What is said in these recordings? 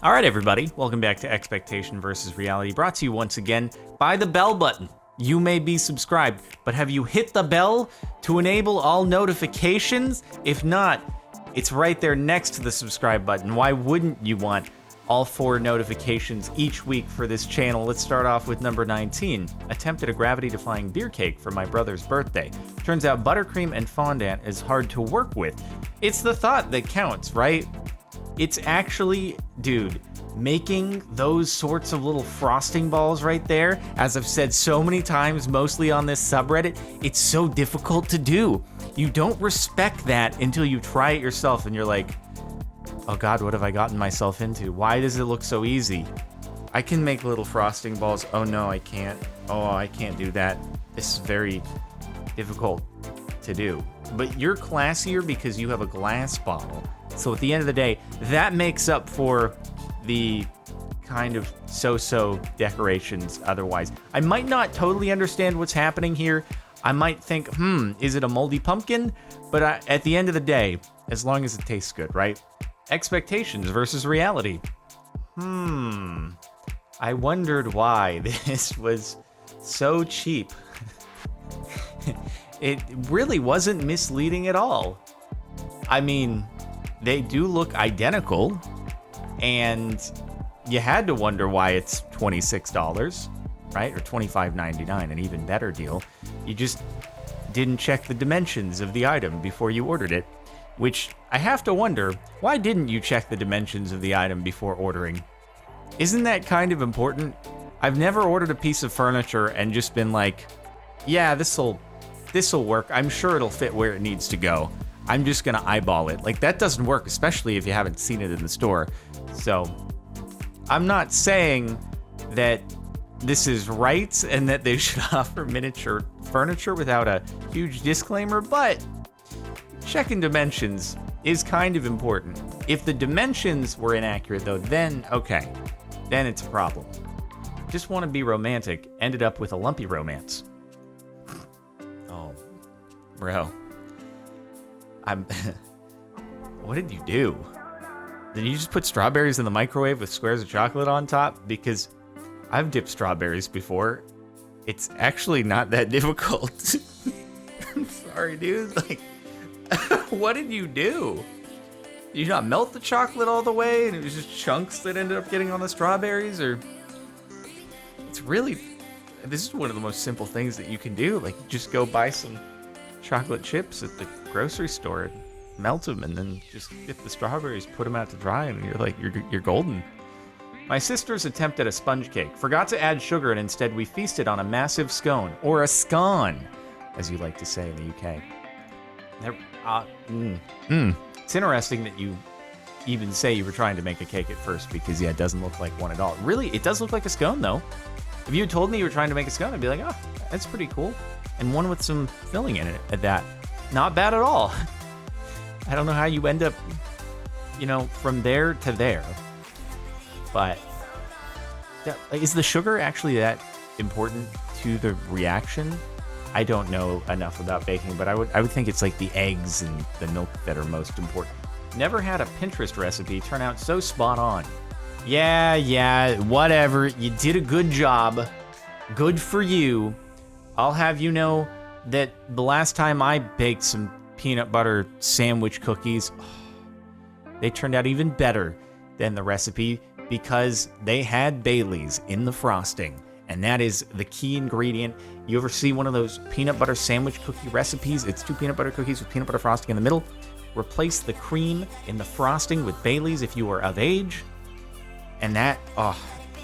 All right, everybody, welcome back to Expectation versus Reality, brought to you once again by the bell button. You may be subscribed, but have you hit the bell to enable all notifications? If not, it's right there next to the subscribe button. Why wouldn't you want all 4 notifications each week for this channel? Let's start off with number 19. Attempted a gravity-defying beer cake for my brother's birthday. Turns out buttercream and fondant is hard to work with. It's the thought that counts, right? It's actually, dude, making those sorts of little frosting balls right there, as I've said so many times, mostly on this subreddit, it's so difficult to do. You don't respect that until you try it yourself and you're like, oh God, what have I gotten myself into? Why does it look so easy? I can make little frosting balls. Oh no, I can't. Oh, I can't do that. This is very difficult to do. But you're classier because you have a glass bottle. So at the end of the day, that makes up for the kind of so-so decorations otherwise. I might not totally understand what's happening here. I might think, is it a moldy pumpkin? But at the end of the day, as long as it tastes good, right? Expectations versus reality. I wondered why this was so cheap. It really wasn't misleading at all. I mean, they do look identical, and you had to wonder why it's $26, right? Or $25.99, an even better deal. You just didn't check the dimensions of the item before you ordered it, which I have to wonder, why didn't you check the dimensions of the item before ordering? Isn't that kind of important? I've never ordered a piece of furniture and just been like, yeah, this'll work. I'm sure it'll fit where it needs to go. I'm just gonna eyeball it. Like, that doesn't work, especially if you haven't seen it in the store. So, I'm not saying that this is right and that they should offer miniature furniture without a huge disclaimer, but checking dimensions is kind of important. If the dimensions were inaccurate, though, then okay. Then it's a problem. Just want to be romantic. Ended up with a lumpy romance. Oh, bro. What did you do? Did you just put strawberries in the microwave with squares of chocolate on top? Because I've dipped strawberries before. It's actually not that difficult. I'm sorry, dude. Like, what did you do? Did you not melt the chocolate all the way and it was just chunks that ended up getting on the strawberries? Or it's really, this is one of the most simple things that you can do. Like, just go buy some chocolate chips at the grocery store and melt them, and then just get the strawberries, put them out to dry, and you're like, you're golden. My sister's attempt at a sponge cake. Forgot to add sugar, and instead we feasted on a massive scone, or a scone, as you like to say in the UK. It's interesting that you even say you were trying to make a cake at first, because yeah, it doesn't look like one at all. Really, it does look like a scone, though. If you had told me you were trying to make a scone, I'd be like, oh, that's pretty cool. And one with some filling in it at that. Not bad at all. I don't know how you end up, from there to there. But is the sugar actually that important to the reaction? I don't know enough about baking, but I would think it's like the eggs and the milk that are most important. Never had a Pinterest recipe turn out so spot on. Yeah, whatever. You did a good job. Good for you. I'll have you know that the last time I baked some peanut butter sandwich cookies, they turned out even better than the recipe because they had Baileys in the frosting. And that is the key ingredient. You ever see one of those peanut butter sandwich cookie recipes? It's 2 peanut butter cookies with peanut butter frosting in the middle. Replace the cream in the frosting with Baileys if you are of age. And that,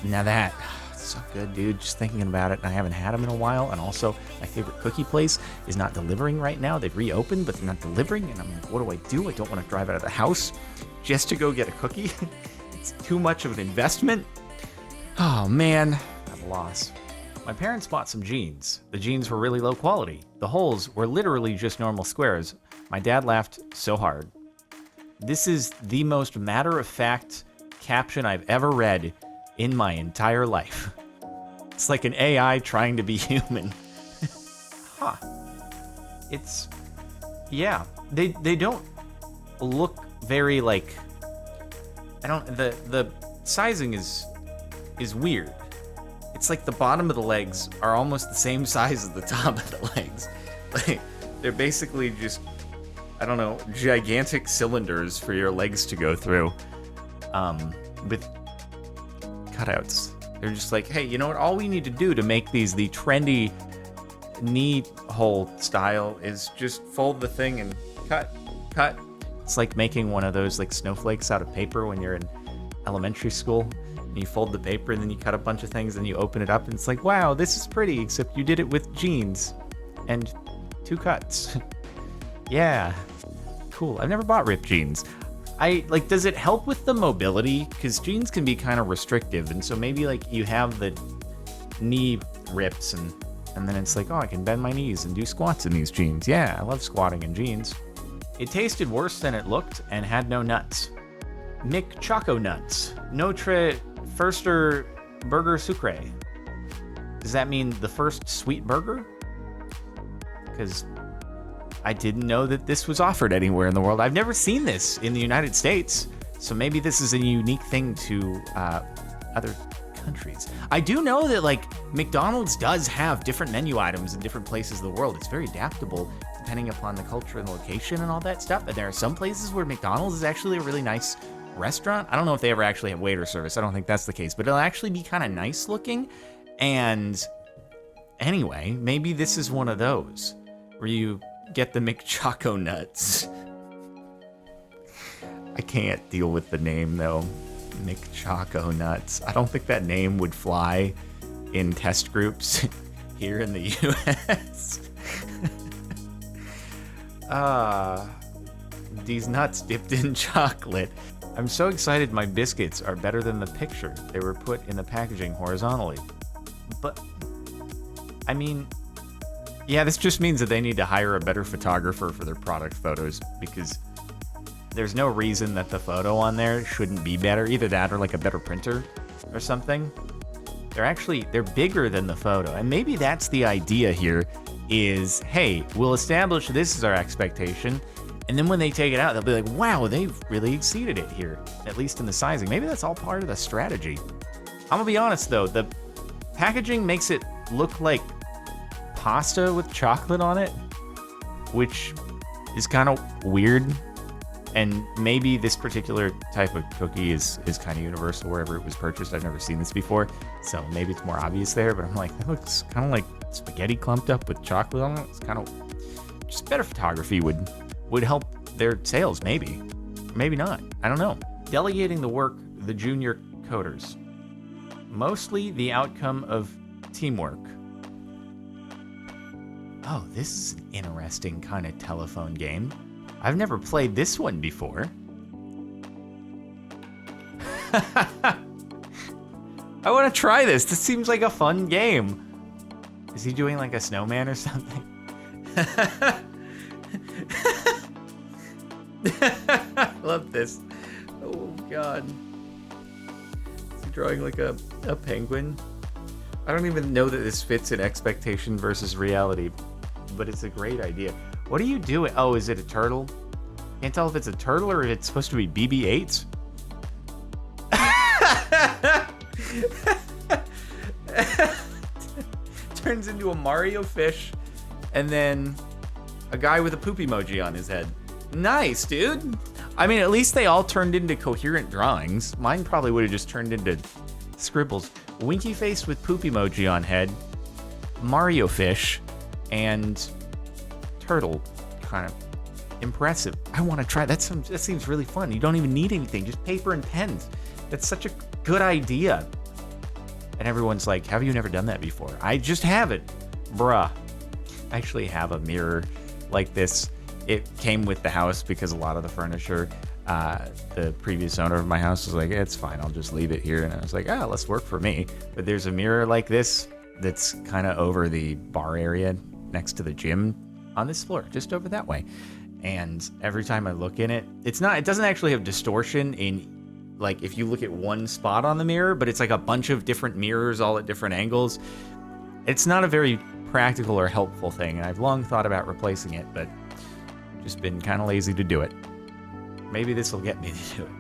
now that, so good, dude. Just thinking about it, and I haven't had them in a while. And also, my favorite cookie place is not delivering right now. They've reopened, but they're not delivering. And I'm like, what do? I don't want to drive out of the house just to go get a cookie. It's too much of an investment. Oh, man. I'm a loss. My parents bought some jeans. The jeans were really low quality. The holes were literally just normal squares. My dad laughed so hard. This is the most matter-of-fact caption I've ever read in my entire life. It's like an AI trying to be human. Huh. It's, yeah, they don't look very, like, the sizing is weird. It's like the bottom of the legs are almost the same size as the top of the legs. Like, they're basically just, I don't know, gigantic cylinders for your legs to go through, with cutouts. They're just like, hey, you know what? All we need to do to make these the trendy knee hole style is just fold the thing and cut. It's like making one of those like snowflakes out of paper when you're in elementary school. And you fold the paper and then you cut a bunch of things and you open it up and it's like, wow, this is pretty, except you did it with jeans and 2 cuts. Yeah, cool. I've never bought ripped jeans. Does it help with the mobility? Because jeans can be kind of restrictive, and so maybe like you have the knee rips and then it's like, oh, I can bend my knees and do squats in these jeans. Yeah, I love squatting in jeans. It tasted worse than it looked and had no nuts. Mick Choco Nuts. Notre Firster Burger Sucre. Does that mean the first sweet burger? Because I didn't know that this was offered anywhere in the world. I've never seen this in the United States, so maybe this is a unique thing to other countries. I do know that like McDonald's does have different menu items in different places of the world. It's very adaptable depending upon the culture and the location and all that stuff. And there are some places where McDonald's is actually a really nice restaurant. I don't know if they ever actually have waiter service. I don't think that's the case, but it'll actually be kind of nice looking. And anyway, maybe this is one of those where you get the McChoco Nuts. I can't deal with the name though. McChoco Nuts. I don't think that name would fly in test groups here in the US. These nuts dipped in chocolate. I'm so excited my biscuits are better than the picture. They were put in the packaging horizontally. But, I mean, yeah, this just means that they need to hire a better photographer for their product photos, because there's no reason that the photo on there shouldn't be better. Either that or like a better printer or something. They're bigger than the photo. And maybe that's the idea here is, hey, we'll establish this is our expectation. And then when they take it out, they'll be like, wow, they've really exceeded it here, at least in the sizing. Maybe that's all part of the strategy. I'm gonna be honest though, the packaging makes it look like pasta with chocolate on it, which is kind of weird. And maybe this particular type of cookie is kind of universal wherever it was purchased. I've never seen this before, so maybe it's more obvious there, but I'm like, that looks kind of like spaghetti clumped up with chocolate on it. It's kind of, just better photography would help their sales, maybe. Maybe not. I don't know. Delegating the work, the junior coders. Mostly the outcome of teamwork. Oh, this is an interesting kind of telephone game. I've never played this one before. I want to try this. This seems like a fun game. Is he doing like a snowman or something? I love this. Oh, God. Is he drawing like a penguin? I don't even know that this fits in expectation versus reality, but it's a great idea. What are you doing? Oh, is it a turtle? Can't tell if it's a turtle or if it's supposed to be BB-8s. Turns into a Mario fish, and then a guy with a poop emoji on his head. Nice, dude. I mean, at least they all turned into coherent drawings. Mine probably would have just turned into scribbles. Winky face with poop emoji on head, Mario fish, and turtle. Kind of impressive. I want to try that. That seems really fun. You don't even need anything, just paper and pens. That's such a good idea. And everyone's like, have you never done that before? I just haven't. Bruh. I actually have a mirror like this. It came with the house because a lot of the furniture, the previous owner of my house was like, it's fine, I'll just leave it here. And I was like, less work for me. But there's a mirror like this that's kind of over the bar area next to the gym on this floor, just over that way. And every time I look in it, it doesn't actually have distortion in, like, if you look at one spot on the mirror, but it's like a bunch of different mirrors all at different angles. It's not a very practical or helpful thing, and I've long thought about replacing it, but just been kind of lazy to do it. Maybe this will get me to do it.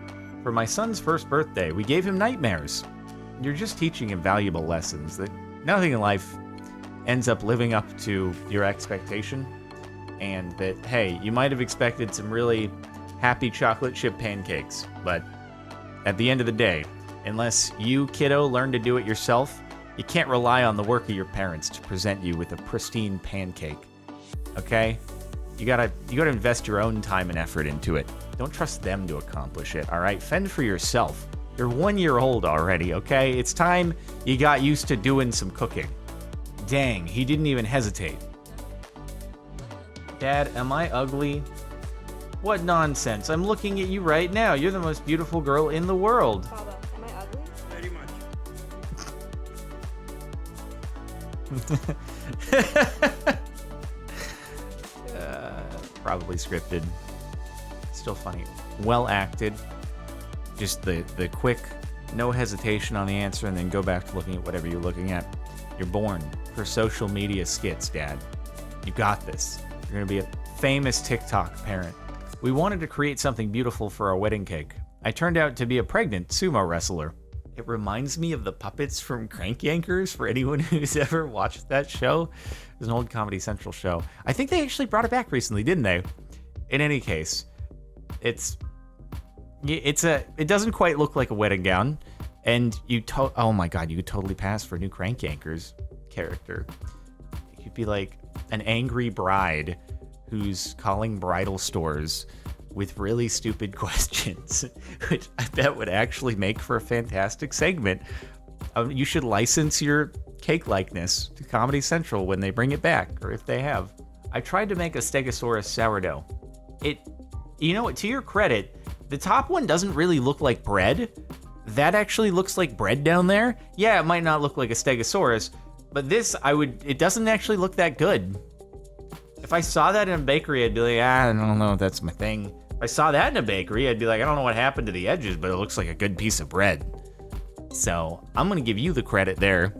For my son's first birthday, we gave him nightmares. You're just teaching him valuable lessons that nothing in life ends up living up to your expectation. And that, hey, you might have expected some really happy chocolate chip pancakes, but at the end of the day, unless you, kiddo, learn to do it yourself, you can't rely on the work of your parents to present you with a pristine pancake. Okay? You gotta invest your own time and effort into it. Don't trust them to accomplish it, all right? Fend for yourself. You're 1 year old already, okay? It's time you got used to doing some cooking. Dang, he didn't even hesitate. Dad, am I ugly? What nonsense? I'm looking at you right now. You're the most beautiful girl in the world. Papa, am I ugly? Very much. Probably scripted. Still funny. Well acted. Just the quick, no hesitation on the answer, and then go back to looking at whatever you're looking at. You're born for social media skits, Dad. You got this. You're going to be a famous TikTok parent. We wanted to create something beautiful for our wedding cake. I turned out to be a pregnant sumo wrestler. It reminds me of the puppets from Crank Yankers, for anyone who's ever watched that show. It was an old Comedy Central show. I think they actually brought it back recently, didn't they? In any case, it doesn't quite look like a wedding gown, and oh my god, you could totally pass for a new Crank Yankers character. You'd be like an angry bride who's calling bridal stores with really stupid questions, which I bet would actually make for a fantastic segment. You should license your cake likeness to Comedy Central when they bring it back, or if they have. I tried to make a Stegosaurus sourdough. You know what, to your credit, the top one doesn't really look like bread. That actually looks like bread down there. Yeah, it might not look like a Stegosaurus, but this, it doesn't actually look that good. If I saw that in a bakery, I'd be like, I don't know if that's my thing. If I saw that in a bakery, I'd be like, I don't know what happened to the edges, but it looks like a good piece of bread. So I'm gonna give you the credit there.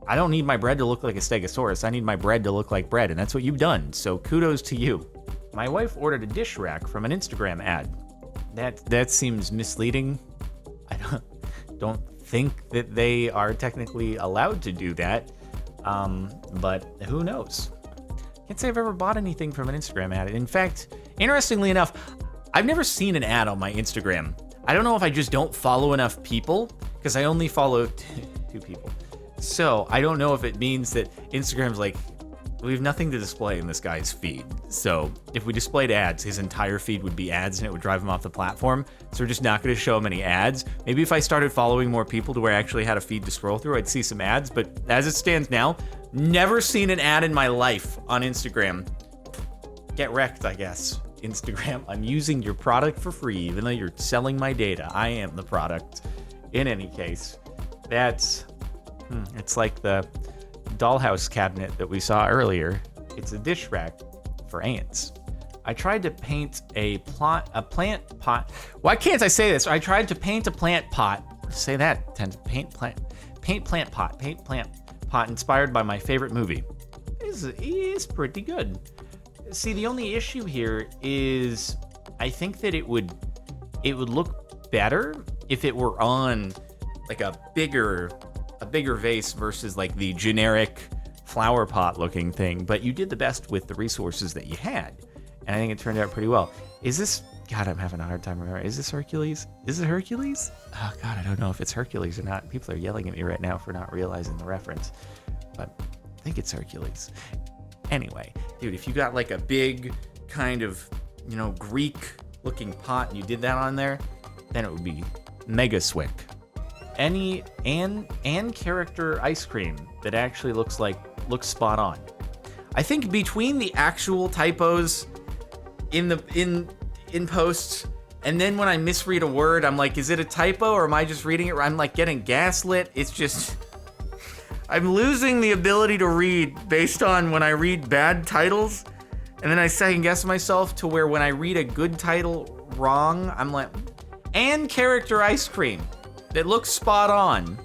I don't need my bread to look like a Stegosaurus. I need my bread to look like bread, and that's what you've done. So kudos to you. My wife ordered a dish rack from an Instagram ad. That seems misleading. I don't think that they are technically allowed to do that, but who knows? Can't say I've ever bought anything from an Instagram ad. In fact, interestingly enough, I've never seen an ad on my Instagram. I don't know if I just don't follow enough people, because I only follow 2 people. So I don't know if it means that Instagram's like, we have nothing to display in this guy's feed. So if we displayed ads, his entire feed would be ads and it would drive him off the platform. So we're just not going to show him any ads. Maybe if I started following more people to where I actually had a feed to scroll through, I'd see some ads. But as it stands now, never seen an ad in my life on Instagram. Get wrecked, I guess. Instagram, I'm using your product for free, even though you're selling my data. I am the product. In any case, it's like the dollhouse cabinet that we saw earlier. It's a dish rack for ants. I tried to paint a plant pot. Why can't I say this? I tried to paint a plant pot. Say that. Paint plant pot inspired by my favorite movie. It is pretty good. See, the only issue here is I think that it would look better if it were on like a bigger vase versus like the generic flower pot looking thing, but you did the best with the resources that you had, and I think it turned out pretty well. Is this, God, I'm having a hard time remembering. Is this Hercules? Is it Hercules? Oh God, I don't know if it's Hercules or not. People are yelling at me right now for not realizing the reference, but I think it's Hercules. Anyway, dude, if you got like a big kind of, Greek looking pot and you did that on there, then it would be mega swick. Any character ice cream that actually looks spot on. I think between the actual typos in posts, and then when I misread a word, I'm like, is it a typo or am I just reading it? I'm like getting gaslit. It's just, I'm losing the ability to read based on when I read bad titles, and then I second guess myself to where when I read a good title wrong, I'm like, and character ice cream that looks spot on.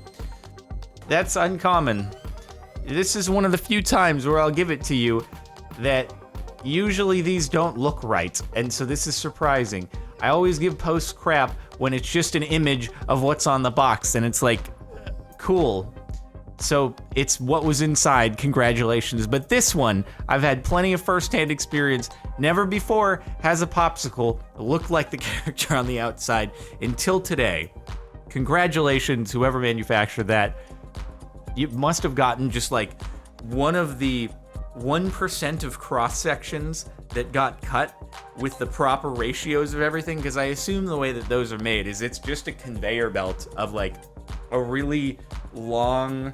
That's uncommon. This is one of the few times where I'll give it to you that usually these don't look right, and so this is surprising. I always give posts crap when it's just an image of what's on the box, and it's like, cool. So it's what was inside, congratulations. But this one, I've had plenty of first-hand experience. Never before has a popsicle looked like the character on the outside until today. Congratulations, whoever manufactured that. You must have gotten just like one of the 1% of cross sections that got cut with the proper ratios of everything, because I assume the way that those are made is it's just a conveyor belt of like a really long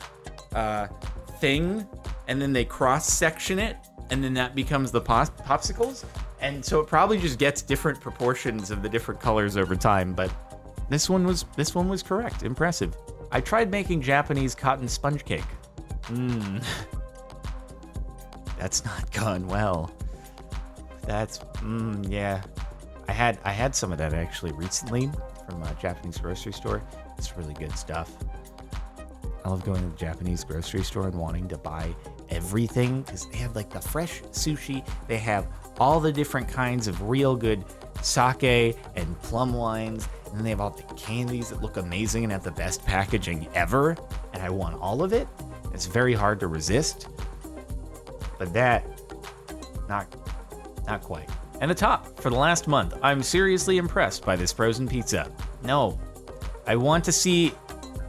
thing, and then they cross section it, and then that becomes the popsicles. And so it probably just gets different proportions of the different colors over time, but this one was correct. Impressive. I tried making Japanese cotton sponge cake. That's not gone well. That's yeah. I had some of that actually recently from a Japanese grocery store. It's really good stuff. I love going to the Japanese grocery store and wanting to buy everything because they have like the fresh sushi. They have all the different kinds of real good sake and plum wines. And then they have all the candies that look amazing and have the best packaging ever. And I want all of it. It's very hard to resist. But that, not quite. And the top for the last month. I'm seriously impressed by this frozen pizza. No, I want to see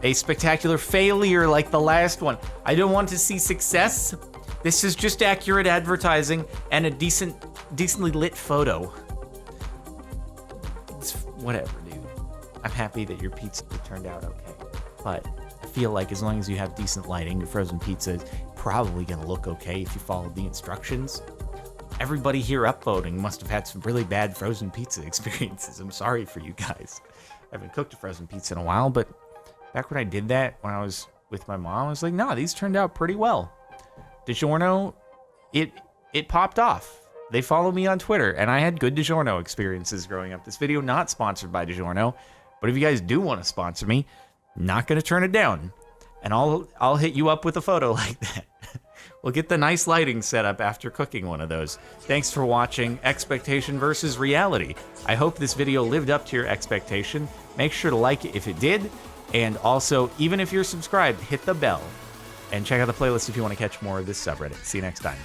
a spectacular failure like the last one. I don't want to see success. This is just accurate advertising and a decently lit photo. It's whatever, dude. I'm happy that your pizza turned out okay. But I feel like as long as you have decent lighting, your frozen pizza is probably gonna look okay if you follow the instructions. Everybody here upvoting must have had some really bad frozen pizza experiences. I'm sorry for you guys. I haven't cooked a frozen pizza in a while, but back when I did that, when I was with my mom, I was like, nah, these turned out pretty well. DiGiorno, it popped off. They follow me on Twitter, and I had good DiGiorno experiences growing up. This video not sponsored by DiGiorno, but if you guys do want to sponsor me, not gonna turn it down. And I'll hit you up with a photo like that. We'll get the nice lighting set up after cooking one of those. Thanks for watching Expectation versus Reality. I hope this video lived up to your expectation. Make sure to like it if it did. And also, even if you're subscribed, hit the bell. And check out the playlist if you want to catch more of this subreddit. See you next time.